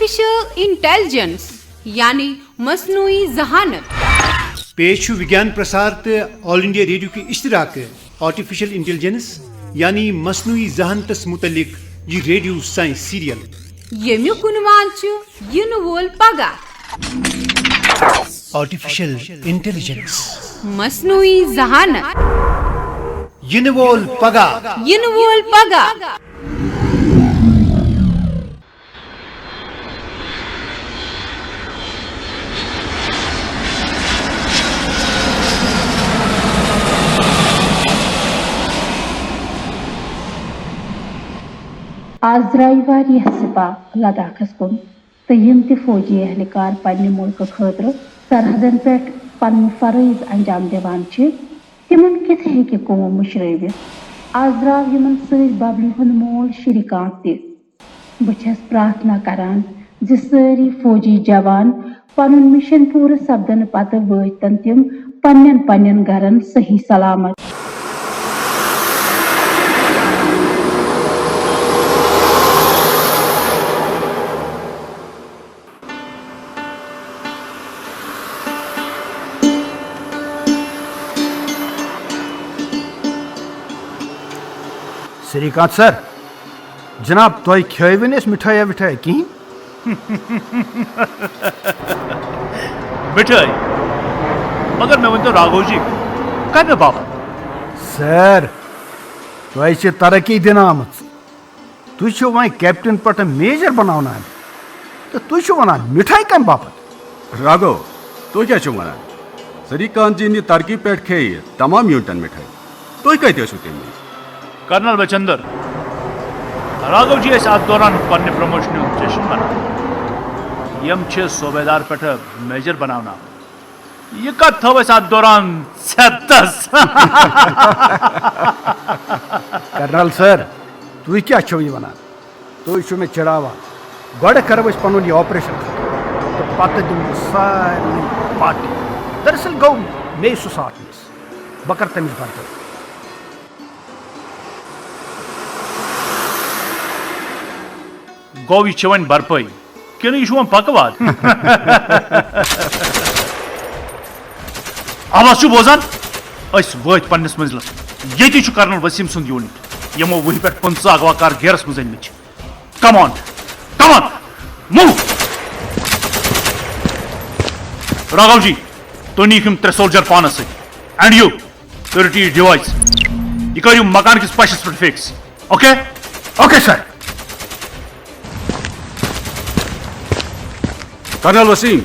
Artificial intelligence यानी मसनूई जहानत। पेश विज्ञान प्रसार तो ऑल इंडिया रेडियो के इश्तराक आर्टिफिशियल इंटेलिजेंस यानी मसनूई जहानतस मुतलिक ये रेडियो साइंस सीरियल यमुक उन्वान इन वोल पगा आर्टिफिशियल इंटेलिजेंस मसनूई जहानत इन वोल पगा इन वोल पगा। आज द्राय वारियाह सिपाह लद्दाखस कुन तो यम ते फौजी एहलकार पन्ने मुल्क खतर सरहदन पे पन्न फरज अंजाम दिवान छे तिमन किथे हेके कौम मुशरवित। आज द्राव यमन सज बबली हुंद मोल श्रीकांत ते बछस प्रार्थना करान जे सारी फौजी जवान पनुन मिशन पूरा सपदन पत वतन तिम पन्नन पन्नन घरन सही सलामत। श्रीकांत सर जनाब तुम खेवन मिठाई विठाई कहीं मिठाई मगर मैं वो राघव जी कमे बाबा सर तुम तरक्की दिन आमत तुम वह कैप्टन पे मेजर बनाना तो तुम वन मिठाई कम बापत। राघव तुम क्या वन श्रीकांत जी तरक्की पे खे तमाम यूनिटन मिठाई तुम कत तमें कर्नल बचंदर राघव जी अत दौरान पन्ने प्रमोशन जश्न मना यम सूबेदार पे मेजर बनाना यह कत थो अत दौरान कर्नल सर तुम क्या वन तुम मे चढ़ावान गो करो पुन यह ऑपरेशन तो पत दिम सारी पार्टी दरअसल गो मे सह साथ मिस बह कर तमिस बर्दाश्त। गो यह वन बरपाई कि यह पकवाद आवाज बोजान वत पन्नस मंजिलस ये कर्नल वसीम सुंद यूनिट यमो वही पे 15 अगवाकार घेरस मज अनमित। Come on move. Raghav ji तुम नीम 3 सोल्जर पानस एंड यू रटी डिवाइस यह करू मकान किस पशस पे fix. Okay okay sir. Colonel Wasim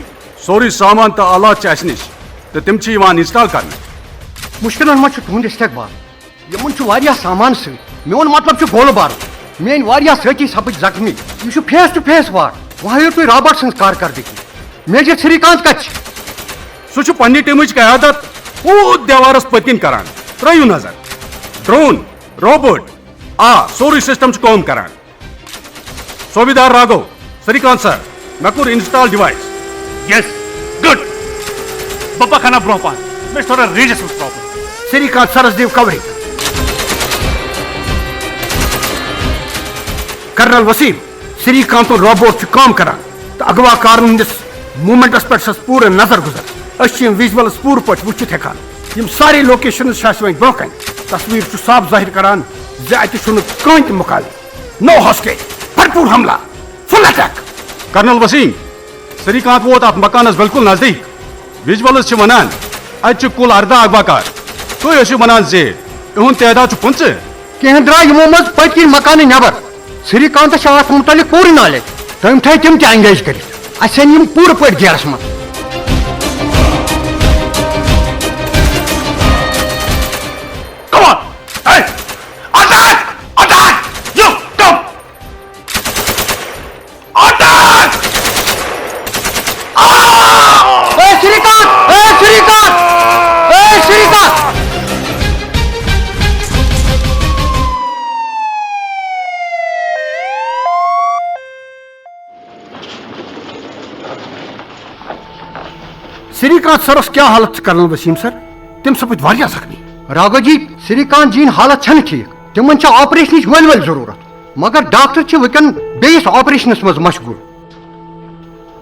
सोरी सामान तो आलात निश तो तम इंस्टॉल कर मुश्किल मह तुंद इस्तकबाल यमन सामान सो मोन मतलब गोल बार मेन साथी सपज जख्मी यह फेस टू फेस वार वह तुम रॉबर्ट सं कारकर्दगी मेजर श्रीकांत कत सह पन्नी टीमच क्यादत पूत देवारस पतकिन करान त्रयू नजर ड्रोन रोबोट सोरी सिस्टम कम करान। सूबेदार राघव श्रीकांत सर मैं core install device. Yes good Bappa खाना ब्रो पान मैं थोड़ा रीजस प्रॉब्लम। श्रीकांत सरस दिव coverage. Colonel Waseem Shrikant robot काम करान तो अगवाकार मूवमेंटस पे पूरे नजर गुजर विजुअल्स पूर पे वुचित हेकान यम सारे लोकेशन वो ब्रो कन तस्वीर साफ जाहिर करान कहीं मुकाबले नो हॉस्टेज भरपूर हमला full attack. Colonel Waseem Shrikant वोत अत मकानस बिल्कुल नजदीक विजुअल्स वनान अत कुल 18 अगवाकार तुम वनान जे इहुंद तादाद 15 कह द्रा यमो मज पत्कि मकान नबर श्रीकांत अत मुतल पूरी नॉलेज तम थे तम एंगेज कर पूरे पे घेरस मज। श्रीकांत सरस क्या हालत कर्नल वसीम सर तम सपद वारिया जख्मी। राघव जी श्रीकांत जी हालत छन ठीक तिमन ऑपरेशन वल जरूरत मगर डॉक्टर वकन बेस ऑपरेशन मज मशगूल।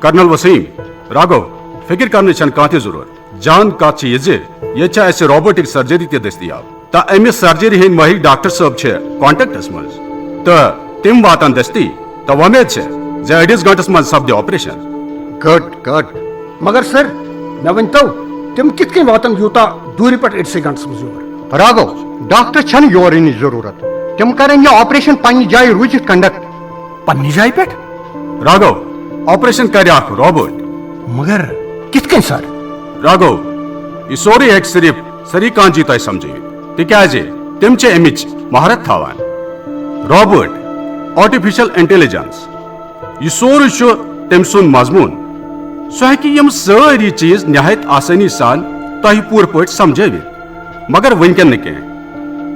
कर्नल वसीम, राघव, फिक्र करने कह जरूरत। जान कत ये रोबोटिक सर्जरी ते दस्तियाब तो अमिस सर्जरी हंद माहिर डॉक्टर साहब कॉन्टेक्टस मज तो तिम वातान दस्ती तो वमेद जे अड़िस गंटस मज सपद ऑपरेशन। गट गट मगर सर मे वन तो तिम कित कन वातन यूता दूरी पे 8 घंटस मज योर। राघव, डॉक्टर छन योर इन जरूरत, तिम करें यह ऑपरेशन पन्नी जाय रूजित कंडक्ट। पन्नी जाय पे राघव, ऑपरेशन कर रोबोट। मगर कित कन सर? राघव, यह सोरे हेक सिर्फ सरी कान जी तह समझ तिकाजे तिम अमिच महारत थावान। रोबोट, आर्टिफिशियल इंटेलिजेंस, यह सोरे तम सुन मजमून। सह हेम सारी चीज नहायत आसानी सान तह पूर पे समझवित, मगर वनकन न कह।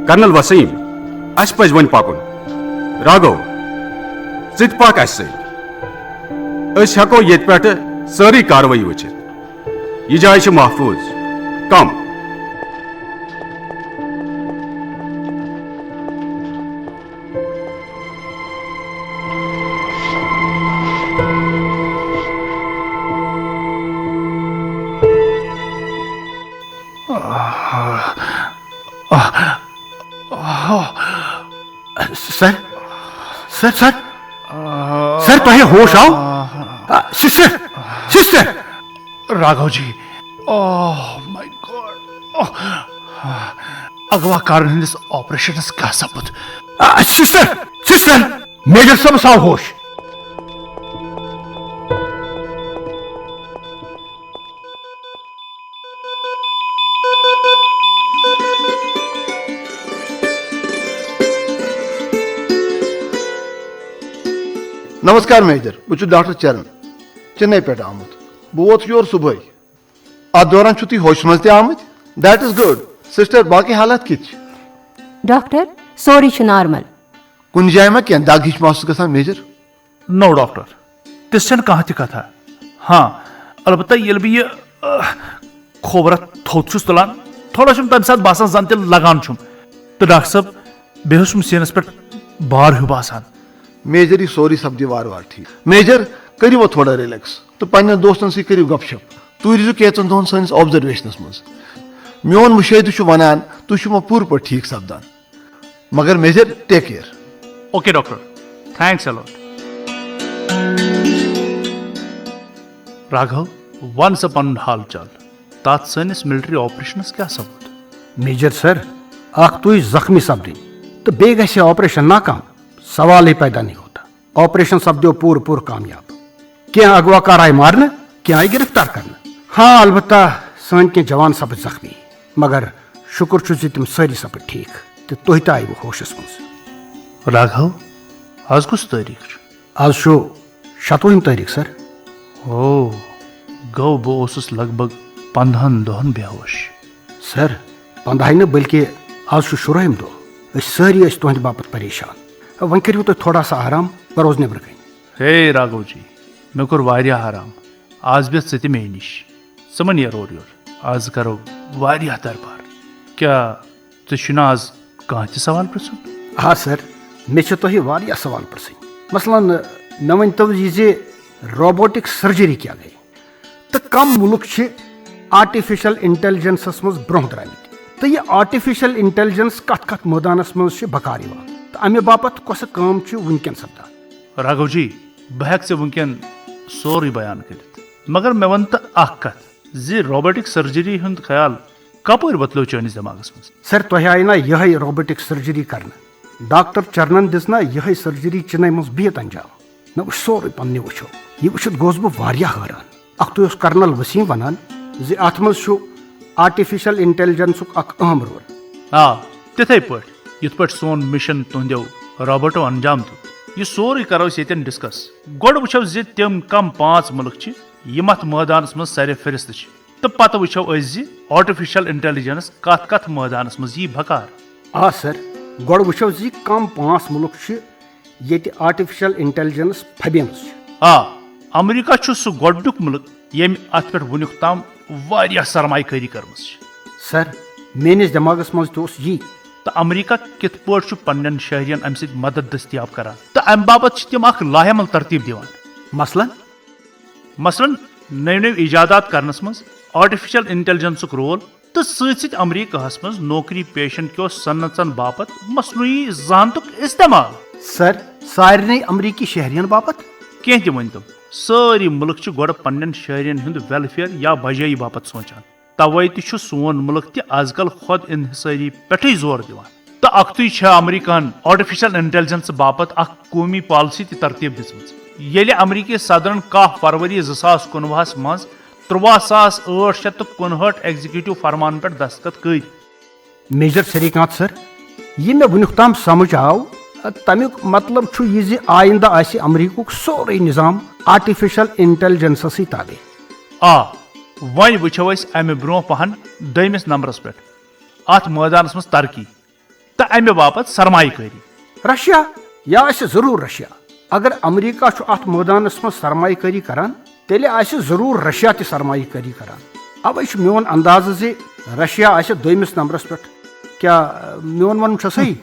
कर्नल वसीम, अस पज वन पकुन। राघव, जित पक अस हेको ये पे सारी कार्रवाई वचित। यह जाय महफूज। Come sir sir sir sir तुहे होश आओ? Sister sister. Raghav ji, oh my God, अगवा कारण हंदिस ऑपरेशन क्या सपद? सिस्टर सिस्टर, मेजर सब साव होश। नमस्कार मेजर, बह डॉक्टर चरण, चेन्नई पे आमुत। बह वोत योर सुबह। अत दौरान तुम होश मज आमुत। That is good. सिस्टर, बाकी हालात किच? डॉक्टर, सोरी नॉर्मल। कुन जाए मा क्या दाग हिच महसूस गसान मेजर? नो डॉक्टर, तिस कह कथा। हाँ, अलबत्ता ये बह खोबर थोत तुलान थोड़ा तम सात बासान जन ते लगान तो डॉक्टर साहब बेहस सीनस पे बार हूँ बासान। मेजर, यह सोरी सपदि वार वार ठीक। मेजर, करियो वो थोड़ा रिलैक्स तो पन्न दोस्तन सह करियो गपशप। तुम रोजो कैचन दोहन सैनिस ऑब्जर्वेशनस मज। मोन मुशाहिद वनान तुम पूर पे ठीक सपदान। मगर major, take care. Okay doctor, thanks a lot. Raghav, वन सा पन हाल चाल तात सैनिस मिलिट्री ऑपरेशनस क्या सबूत? मेजर सर, अख तुई जख्मी सपदी तो बे गसे ऑपरेशन नाकाम, सवाल ही पैदा नहीं होता। ऑपरेशन सपदो पूर पूर कामयाब। क्या अगवाकार आए मारने, क्या आए गिरफ्तार करना। हाँ, अलबत्ता सन के जवान सपद जख्मी, मगर शुक्र तुम सारी सपद ठीक तो तुह त आयु होशस मज। राघव, आज कुछ तारीख? आज 27 तारीख सर। ओ गो बह लगभग 15 दोहन बेहोश। सर 15 न बल्कि आज शुराइम दो सारी तुंद बापत परेशान। वन करू तुम थोड़ा सा आराम, बह रोज नबर कन। हे राघव जी, मे कोर वारियाह आराम। आज बेह ति मे निश समन ये रोड योर। आज करो वारियाह दरबार। क्या तुना आज कह सवाल पृछुन? हाँ सर, मे तुह वारियाह सवाल पृछन। मसलन मे वन तो ये रोबोटिक सर्जरी क्या गई तो कम मुल्क आर्टिफिशियल इंटेलिजेंस मज ब्रोह द्रामित तो यह आर्टिफिशियल इंटेलिजेंस कत कत मैदानस मज बकार तो अमे बापत कस काम वनकन सपदान? राघव जी, बह से वनकन सोरी बयान कर, मगर मे वन तो कत जी रोबोटिक सर्जरी हंद ख्याल कपर बदलो चनिस दिमागस मज? सर तुह आई ना यह रोबोटिक सर्जरी कर। डॉक्टर चरणन दिस ना यह सर्जरी चेन्नई मज बिहत अंजाम। मे वो सोरे पन्ने वो यह वुत गोस बह हैरान। अख तो कर्नल वसीम वनान जी अत मज आर्टिफिशियल इंटेलिजेंस अहम रोल। आ तिथे पे युथ पे सोन मिशन तुंदो रोबोटो अंजाम दित यह सोरे करो ये डिस्कस। गोड वो जी तम कम 5 मुल्क यम अत मैदानस मज सर फहरिस्त तो पत वो आर्टिफिशियल इंटेलिजेंस कत कत मैदानस मज यी बकार। आ सर, गोड वो जी कम 5 मुल्क ये आर्टिफिशियल इंटेलिजेंस फबेमस। आ अमेरिका सह गोडुक मुल्क यम अत पे वुनुक तम वारियाह सरमाकारी कर्म। सर मेनिस दिमागस मज तो यी तो अमेरिका कित पे पन्न शहरियन अम सद मदद दस्तियाब करान तो अम बाबत तिम लाहेमल तरतीब दिवान। मसलन मसलन नव नव इजादात करनस मज आर्टिफिशियल इंटेलिजेंस रोल तो सत अमरीकाहस मज नौकरी पेशन क्यों सन्नतन बापत मसनूई जहानतुक इस्तेमाल। सर सारे अमरीकी शहरियन बापत कह तह वन तुम सारी मुल्क गोड़ पन्न शहरियन हुंद वेलफेयर या भजाई बापत सोचान तवे तह सोन मुल्क तह आजकल खुद इनहिसारी पे जोर दिवान तो अख्तुई अमरीकन आर्टिफिशियल इंटेलिजेंस बापत अख कौमी पॉलिसी तह तरतीब दिसमज येले अमरीकी सदरन 10 फरवरी 2019 मज 63,859 एग्जीक्यूटिव फरमान पे दस्तखत कर। मेजर श्रीकांत सर ये मे वुनुक ताम समझ आव तमिक मतलब छु ये ज आइंदा आसि अमरीकुक सोरे निजाम आर्टिफिशियल इंटेलिजेंस ताबे। आ वन वुचो अमे ब्रो पहन दमिस नंबरस पे अत मैदानस मज तरक्की तो अमे बापत सरमाकारी। रशिया या आसि जरूर रशिया अगर अमरीका छु अत मैदानस मज सरमाकारी करान तेले आसि जरूर रशिया ति सरमाकारी करान। अब छ मोन अंदाज जे रशिया आसि दमिस नंबरस पे क्या मोन वन छ सही?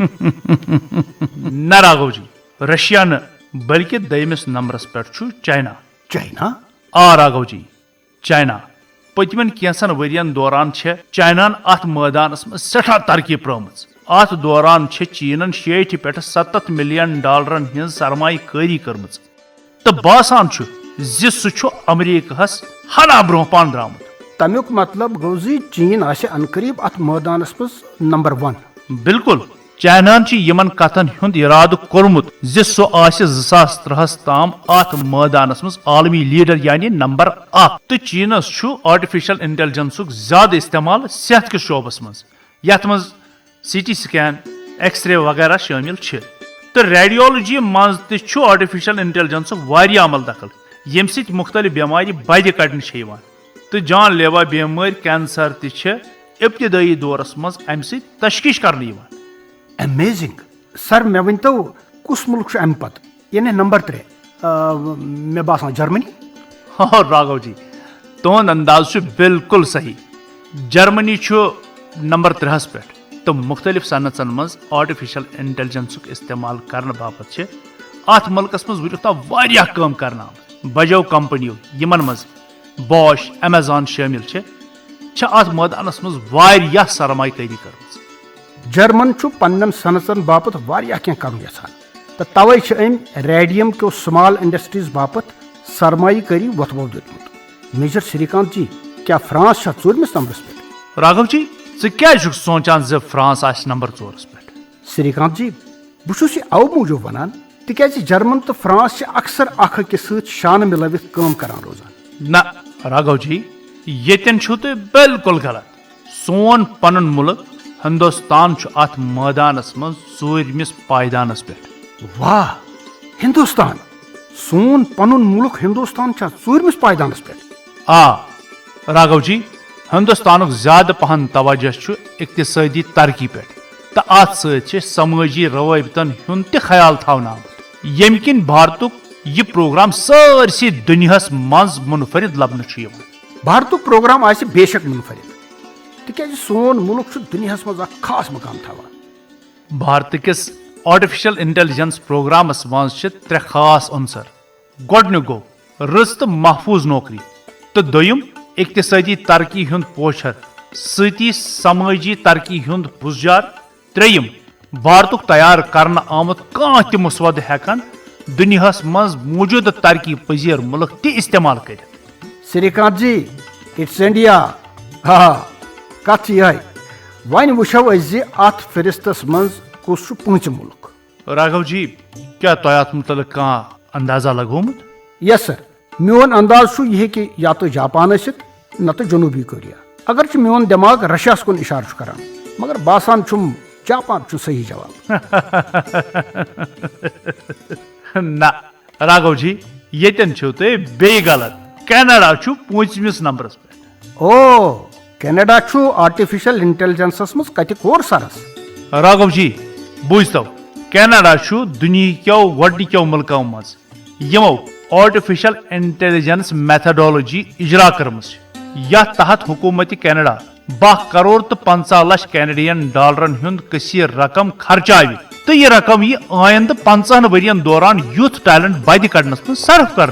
न राघव जी रशिया न बल्कि दमिस नंबरस पे छु चाइना। चाइना? आ राघव जी चाइना पतमन कैंसन वरियन दौरान चाइनान अत मैदानस मज सठा तरक्की प्रमच। अत दौरान चीनन 60 पे 70 मिलियन डॉलरन हिंज सरमाकारी कर्मच तो बासान सह अमरीकाहस हना ब्रोह पान द्रामुत। तमिक मतलब गो जी चीन आसि अनकरीब अत मैदानस मज नंबर 1। बिल्कुल चाइनान यमन कथन हुंद इराद कोरमुत सह आसि 2003 ताम अत मैदानस मज आलमी लीडर यानी नंबर 1 तो चीनस आर्टिफिशियल इंटेलिजेंसुक ज्यादा इस्तेमाल सेहत के शोबस मज यथ मज CT स्कैन एक्सरे वगैरह शामिल तो रेडियोलॉजी मज तु आर्टिफिशियल इंटेलिजेंस वारिया अमल दखल यम सत मुख्तलिफ बेमारी बद कड़न तो जानलेवा बेमार कैंसर इब्तदाई दौरस मज अम सत तशखीश करने। अमेजिंग सर मे वन तो कुस मुल्क अम पत यानी नंबर 3 मे बासान जर्मनी। हाँ राघव जी तुंद अंदाज बिल्कुल सही जर्मनी नंबर 3 पे तो मुख्तलिफ सनतन मज आर्टिफिशियल इंटेलिजेंसुक इस्तेमाल करने बापत अत मुल्कस मज वुनिक ताम वारिया काम करना बजो कंपनियों यमन मज बॉश अमेजॉन शामिल अत मैदानस मज वारिया सरमाकारी कर। जर्मन पन्न सनतन बापत वारिया क्या करन यसान तो तवे अम रेडियम के स्मॉल इंडस्ट्रीज बापत सरमाकारी वथबो दितमुत। मेजर श्रीकांत जी क्या फ्रांस 4 नंबरस पे? राघव जी क्या सोचान ज फ्रांस आ नंबर 4 पे? श्रीकांत जी बहुत अव मूजूब वनान तिक जर्मन तो फ्रांस अक्सर अखिस शान मिलवित काम करान रोजान। ना राघव जी येतन तो बिल्कुल गलत सोन पन मुल्क हिंदुस्तान अत मैदानस मज 4मिस पायदानस पे। वाह हिंदुस्तान सोन पन मुल्क हिंदुस्तान 4मिस पायदानस पे? आ राघव जी हिंदुस्तान ज्यादा पहन तवज्जो इक्तिसादी तरक्की पे तो अत समाजी रवायतन हुंद तह ख्याल थवना यम किन भारतुक यह प्रोग्राम सारसी दुनियास मज मुनफरिद लबन। भारतुक प्रोग्राम आसि बेशक मुनफरिद तिक सोन मुल्क दुनियास मज खास मकाम थवान। भारत किस आर्टिफिशियल इंटेलिजेंस प्रोग्रामस मज 3 खास अंसर गोडन गो रज तो महफूज नौकरी तो दोयम इक्तिसादी तरक्की हुंद पोशर सती समाजी तरक्की हुंद बुजार त्रेयम भारतुक तैयार करना आमुत कह त मुसवद हेकन दुनियास मज मौजूद तरक्की पजीर मुल्क ति इस्तेमाल कर। श्रीकांत जी इट्स इंडिया। हाँ कथ यह वन वो अत फहरिस्तस मज कुस पूंच मुल्क? राघव जी क्या तुम अत मुतल अंदाजा लगोमुत? यस सर मोन अंदाज यह कि या तो जापान न तो जनूबी कोरिया अगर मोन दिमाग रशिया कुन इशार करान मगर बासान जापान सही जवाब। ना राघव जी येतन तुम बे गलत कनाडा 5मिस नंबरस पे। ओ कनाडा आर्टिफिशियल इंटेलिजेंसस मज कत कोर सरस? राघव जी बूझतो कनाडा दुनिया गोडनिक्यो मुल्कों मज यमो आर्टिफिशियल इंटेलिजेंस मेथडोलॉजी इजरा कर्मस या तहत हुकूमत कनाडा 12 करोड़ तो 50 लाख कैनेडियन डॉलरन हुंद कसीर रकम खर्चाव तो यह रकम यह आयंद 50 वरियन दौरान यूथ टैलेंट बद कड़नस में सर्फ कर।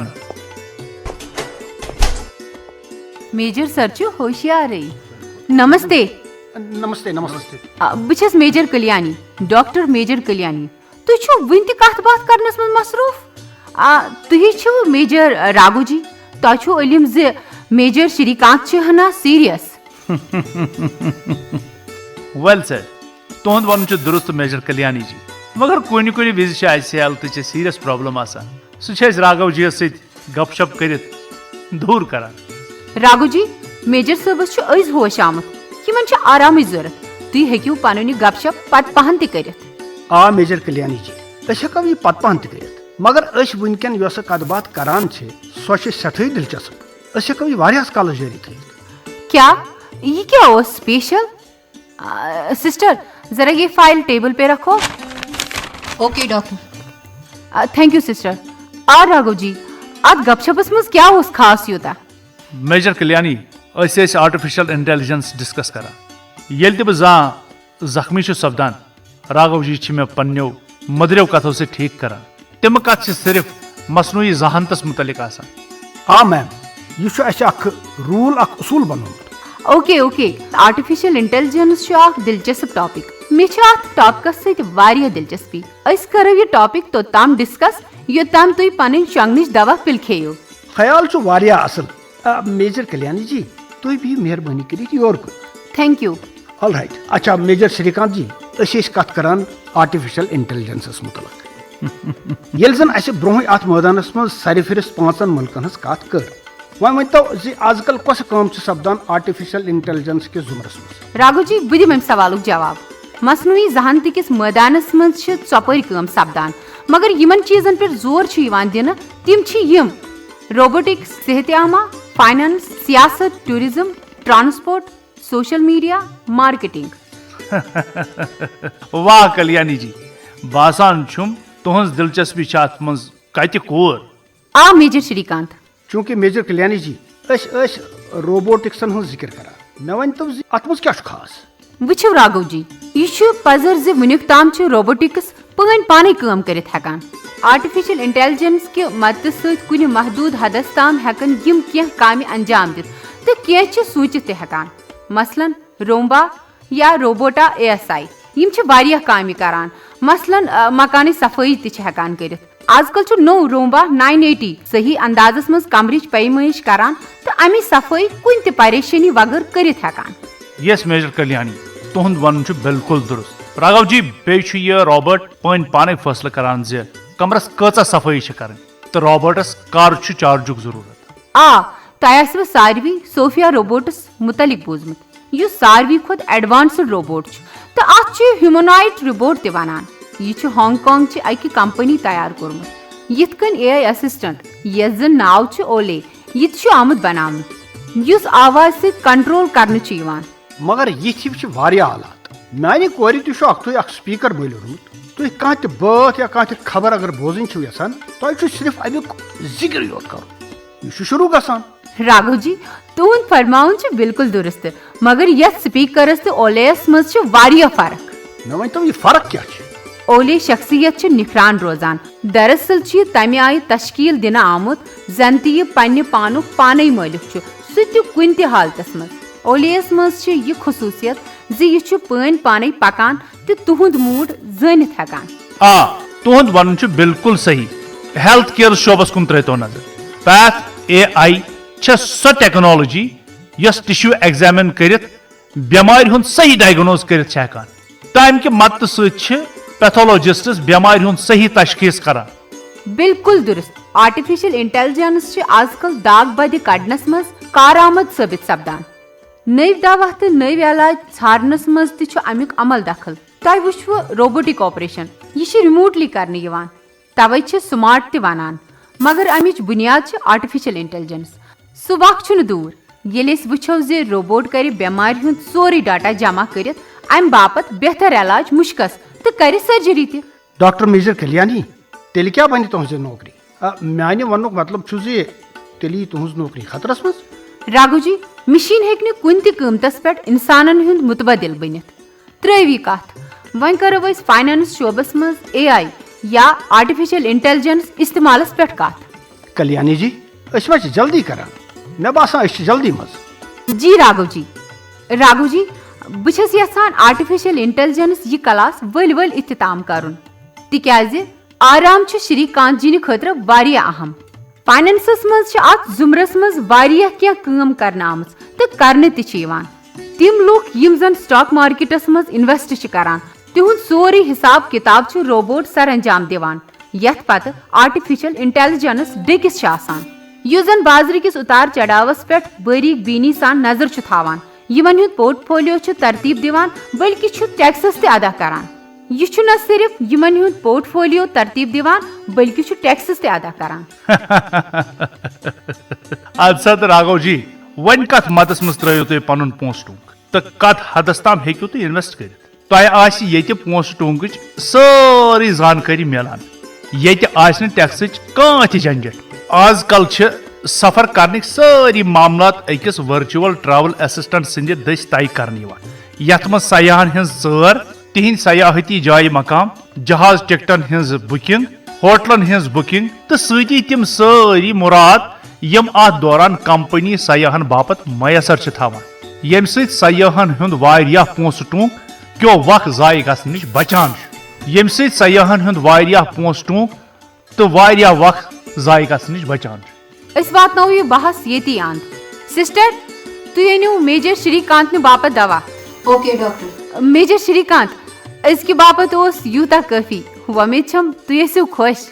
मेजर सर छु होशियार नमस्ते नमस्ते नमस्ते बस major Kalyani doctor major Kalyani तुम छो वन त कत बात करनस में मसरूफ तुही छो मेजर राघु जी तुह छो इलम ज मेजर श्रीकांत हना सीरियस वेल सर तुहद वन दुरुस्त मेजर कल्याणी जी मगर कुन कुन विज अल तो सीरियस प्रॉब्लम सह राघव जी सत गपशप कर दूर कर राघु जी मेजर सबस अज होश आमुत यमन आराम जरूरत तुम हेकू पन गपशप पत पहन कर आ मेजर कल्याणी जी हेको यह पत पहन कर मगर वनकन कत बात करान सो सठे दिलचस्प हेको यह कालस जारी थ क्या ये क्या हो स्पेशल सिस्टर जरा ये फाइल टेबल पे रखो okay doctor thank you sister Raghav ji अत गपशपस मज क्या हो खास यूता major Kalyani artificial intelligence discuss कर ये बह जख्मी सपदान राघव जी मे पन्नो मदरो कथों से ठीक कर तम कत सिर्फ मसनूई जहानतस मुतलिक आ मैम यह रूल उसूल बनोमुत ओके ओके आर्टिफिशियल इंटेलिजेंस दिलचस्प टॉपिक मे टॉपिकस सत्य दिलचस्पी करो यह टॉपिक तोताम डिस्कस योताम तुम पन शंगनिश दवा पिल खेयो ख्याल असल मेजर कल्याणी जी तुम भी मेहरबानी कर your thank you all right अच्छा मेजर श्रीकांत जी कत करान आर्टिफिशियल इंटेलिजेंस मुतलक ये जन ब्रोह अत मैदानस मज सरफिरस्त 5 मुल्कन हज कत कर वन तो आजकल कस काम सपदान आर्टिफिशियल इंटेलिजेंस के जुमरस मज राघु जी बह दिम सवाल जवाब मसनूई जहानती किस मैदानस मज चौपरी काम सपदान मगर यमन चीजन पर जोर दिन तिम रोबोटिक्स सेहतयामा फाइनेंस सियासत tourism transport social media marketing वाह कल्याणी जी बासान छुम तुहज दिलचस्पी अत मज कत कोर आ मेजर श्रीकांत चूंकि मेजर कल्याणी जी रोबोटिक्सन हज जिक्र कर मे वन तो अत मज क्या खास वो राघव जी यह पजर ज वुनिक ताम रोबोटिक्स पान पाने काम करित हेकान आर्टिफिशियल इंटेलिजेंस के मदद सत कुछ महदूद हदस ताम हेकन यम कह काम अंजाम दित तो कह सूचित हेकान मसलन रोम्बा या रोबोटा ASI यम वारिया काम करान मसलन मकान सफाई तह हेकान करित आजकल नो रोम्बा 980 सही अंदाजस मज कमरिच पैमाइश करान तो अमि सफाई कुन त परेशानी वगर करित हेकान यस मेजर कल्याणी तुहद वन बिल्कुल दुरुस्त राघव जी बे रोबोट पान पाने फैसला करान जे कमरस कचा सफाई कर तो रोबोटस कर चार्जुक जरूरत तह सारवी सोफिया रोबोटस मुतलिक बोजमुत यह सारवी खुद एडवांस्ड रोबोट तो अत ह्यूमनॉइड रोबोट त वनान यह हांगकांग ची अकि कंपनी तैयार कोरमुत यिथ कन AI असिस्टेंट यस जन नाव ओले यह आमुत बनावनु युस आवाज से कंट्रोल करने ची यवान मगर यह हालात मानी कोरी तुह स्पीकर बोलमुत तुह कह बात या कह खबर अगर बोजन यसान तुह सिर्फ अमुक जिक्र योत कर यह शुरू गसान राघव जी तुहद फरमाउन बिल्कुल दुरुस्त मगर यथ स्पीकरस तो ओलेस मज फर्क मे वन तो यह फर्क क्या ओले शख्सियत निखरान रोजान दरअसल तमे आय तश्कील दिन आमुत जन त पन्ने पानुक पाने मालिक सह कुन त हालतस मज ओलेस मज यह खसूसियत यह पान पाने पकान तो तुहद मूड जानित हेकान तुहद वन बिल्कुल सही हेल्थ केयर शोबस कुन त्रो नजर path AI so technology yes tissue examine कर बेमार हुंद सही डायग्नोज कर तम कि मत पैथोलॉजिस्ट्स बेमार हुंद सही तशखीस करान बिल्कुल दुरुस्त आर्टिफिशियल इंटेलिजेंस आजकल दाग बद कड़नस मज कारआमद साबित सपदान नव दवा तो नव इलाज छारनस मज तमिक अमल दखल तुम वो रोबोटिक ऑपरेशन यह रिमोटली करने तवे स्मार्ट त वनान मगर अमिच बुनियाद आर्टिफिशियल इंटेलिजेंस सह वक्त दूर ये वो जे रोबोट कर बेमार हुंद सोरे डाटा जमा कर अम बापत बेहतर इलाज मुश्कस तो कर सर्जरी त डॉक्टर मेजर कल्याणी तेल क्या बन तुज नौकरी माने वन मतलब तेल तुज नौकरी खतरस मज राघु जी मशीन हेक्ने कुन त कीमतस पे इंसानन हुंद मुतबदिल बनित त्रवी कथ वन करो अस फाइनेंस शोबस मज AI या आर्टिफिशियल इंटेलिजेंस इस्तेमालस पे कथ कल्याणी जी जल्दी करान मे बासान जल्दी मज जी राघव जी बस यसान आर्टिफिशियल इंटेलिजेंस यह क्लास वल इख्तिताम करुन तिक्याज आराम श्रीकांत जी खतर वारिया अहम फाइनेंसस मज अत जुमरस मज वारिया क्या काम करना आमज तो करने तिम लूख यम जन स्टॉक मार्केटस मज इन्वेस्ट करान तिहुंद सोरे हिसाब किताब रोबोट सर अंजाम दिवान यथ पत आर्टिफिशियल इंटेलिजेंस डिकिस युस जन बाजार किस उतार चढ़ावस पे बारीक बीनी सान नजर थावान यमन हुंद पोर्टफोलियो तरतीब दिवान बल्कि टैक्सस ते अदा करान यह न सिर्फ यमन हुंद पोर्टफोलियो तरतीब दिवान बल्कि टैक्सस ते अदा करान अद राघव जी वन कथ मतस मज त्रो तुम पन पोस टूक तो कत हदस तम हेकू तुम इन्वेस्ट कर तुह पोस टूक सारी जानकारी मिलान ये टैक्स कह झंझट आजकल सफर करने सारी मामलात अकिस वर्चुअल ट्रैवल असिस्टेंट संद दस तय कर यथ मज सयाहन हज सर तिहिंद सयाहती जाय मकाम जहाज टिकटन हज बुकिंग होटलन हज बुकिंग तो सती तिम सारी मुराद यम अत दौरान कंपनी सयाहन बापत मैसर थवान यम सयाहन हुंद वारियाह पोस टूक क्यों वक्त जाय गसन निश बचान यम सयाहन हुंद वारियाह पोस टूक तो वारियाह वक्त जाय गसन निश बचान अस वातनो यह बहस ये अंत सिस्टर तुम अनु मेजर श्रीकांत बापत दवा ओके डॉक्टर मेजर श्रीकांत अजक बापत यूता काफी वमेद छम तुम खुश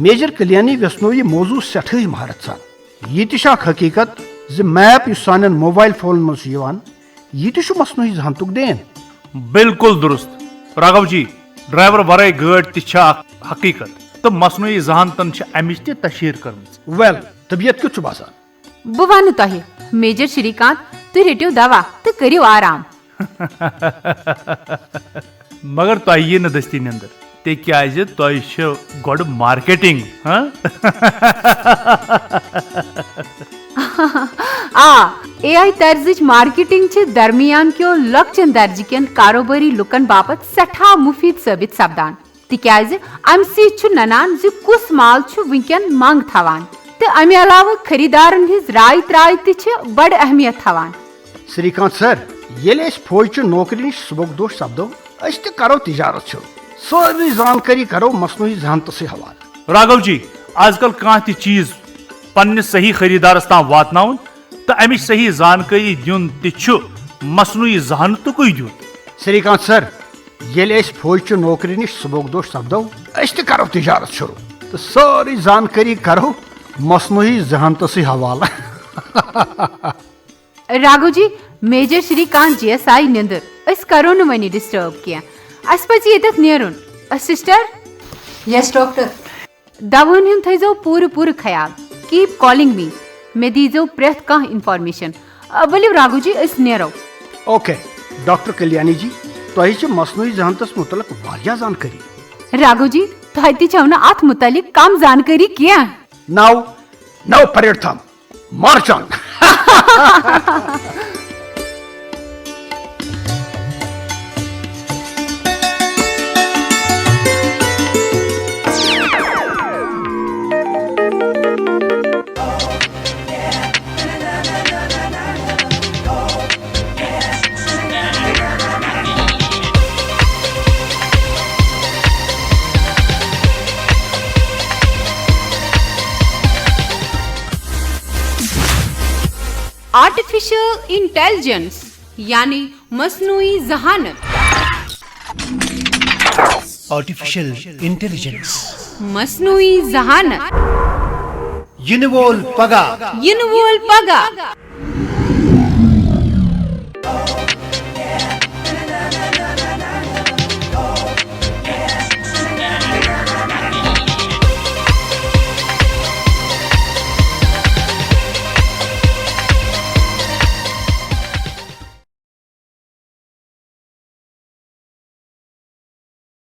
मेजर कल्याणी व्यसनो यह मौजू सठे महारत सान यह हकीकत ज मैप सान मोबाइल फोन मज यह मसनूई जहानतुक देन बिल्कुल दुरुस्त राघव जी ड्राइवर वराय गाड़ी हकीकत तो मसनूई जहानतन अमिच त तशहीर कर वेल तबियत क्युत बासान बह वन तह मेजर श्रीकांत तुम रटो दवा तो करो आराम मगर तुह यी न दस्ती निंदर तिक्याज तुह गोड मार्केटिंग AI तर्ज मार्केटिंग दरमियान क्यों लक्चन दर्ज कन कारोबारी लुकन बापत सठा मुफीद साबित सपदान तिक्याज अम सत ननान ज कुस माल वनकन मंग थवान तो अमे अलावा खरीदारन हिज राय त्राय बड़ अहमियत थवान श्रीकांत सर ये फौज नौकरी नश सुबक सपदो करो तिजारत सारी जानकारी करो मसनूई जहानत से हवाले राघव जी आजकल कह चीज पन्ने सही खरीदारस ताम वातनाउन तो अमिच सही जानकारी दिन तु मसनूई जहानतुक दिन श्रीकांत सर ये फौज नौकरी नश सुबक सपदो करो तिजारत शुरू तो सारी जानकारी करो मसनूई जहानत से हवाला राघव जी मेजर श्रीकांत जी आई निंदर अस करो न वनी डिस्टर्ब क्या अस पज ये नेरुन सिस्टर यस डॉक्टर दवन हुंद थो पूर ख्याल कीप कॉलिंग मी मे दीजो प्रेथ कह इन्फॉर्मेशन वलियो राघव जी अस narrow okay doctor Kalyani ji तुह मसनूई जहानतस मुतलक वारिया जानकारी राघव जी तुह तौ न अत मुतलिक कम जानकारी क्या नाउ परेड थम मार्च ऑन आर्टिफिशियल इंटेलिजेंस यानी मसनूई जहानत आर्टिफिशियल इंटेलिजेंस मसनूई जहानत यिन वोल पगा